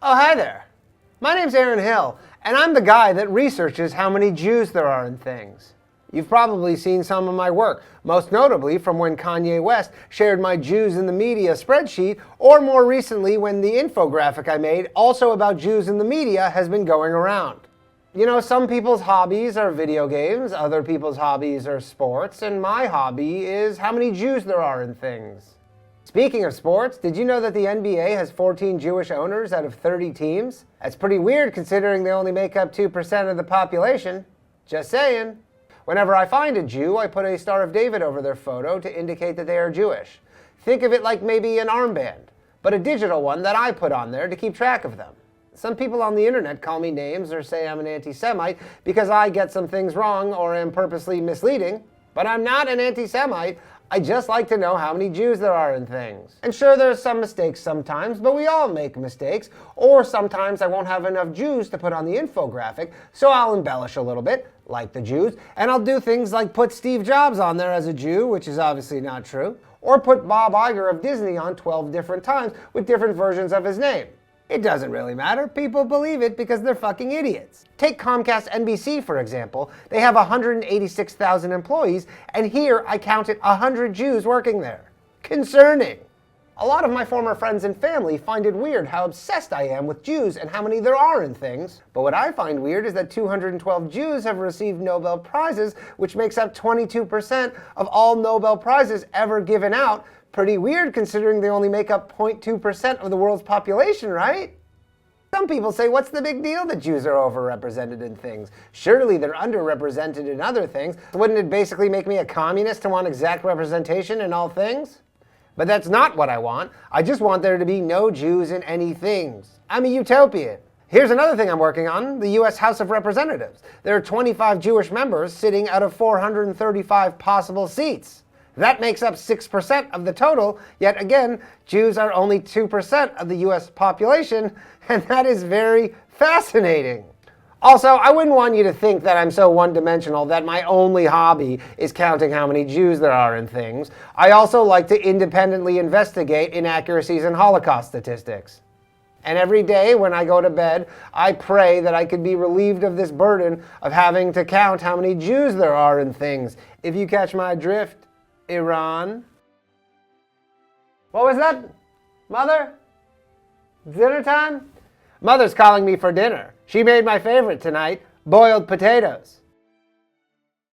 Oh, hi there. My name's Aaron Hill, and I'm the guy that researches how many Jews there are in things. You've probably seen some of my work, most notably from when Kanye West shared my Jews in the media spreadsheet, or more recently when the infographic I made also about Jews in the media has been going around. You know, some people's hobbies are video games, other people's hobbies are sports, and my hobby is how many Jews there are in things. Speaking of sports, did you know that the NBA has 14 Jewish owners out of 30 teams? That's pretty weird considering they only make up 2% of the population. Just saying. Whenever I find a Jew, I put a Star of David over their photo to indicate that they are Jewish. Think of it like maybe an armband, but a digital one that I put on there to keep track of them. Some people on the internet call me names or say I'm an anti-Semite because I get some things wrong or am purposely misleading, but I'm not an anti-Semite. I just like to know how many Jews there are in things. And sure, there's some mistakes sometimes, but we all make mistakes. Or sometimes I won't have enough Jews to put on the infographic, so I'll embellish a little bit, like the Jews, and I'll do things like put Steve Jobs on there as a Jew, which is obviously not true, or put Bob Iger of Disney on 12 different times with different versions of his name. It doesn't really matter. People believe it because they're fucking idiots. Take Comcast NBC, for example. They have 186,000 employees, and here I counted 100 Jews working there. Concerning. A lot of my former friends and family find it weird how obsessed I am with Jews and how many there are in things. But what I find weird is that 212 Jews have received Nobel Prizes, which makes up 22% of all Nobel Prizes ever given out. Pretty weird considering they only make up 0.2% of the world's population, right? Some people say, what's the big deal that Jews are overrepresented in things? Surely they're underrepresented in other things. Wouldn't it basically make me a communist to want exact representation in all things? But that's not what I want. I just want there to be no Jews in any things. I'm a utopian. Here's another thing I'm working on, the US House of Representatives. There are 25 Jewish members sitting out of 435 possible seats. That makes up 6% of the total, yet again, Jews are only 2% of the US population, and that is very fascinating. Also, I wouldn't want you to think that I'm so one-dimensional that my only hobby is counting how many Jews there are in things. I also like to independently investigate inaccuracies in Holocaust statistics. And every day when I go to bed, I pray that I could be relieved of this burden of having to count how many Jews there are in things. If you catch my drift, Iran. What was that? Mother? Dinner time? Mother's calling me for dinner. She made my favorite tonight, boiled potatoes.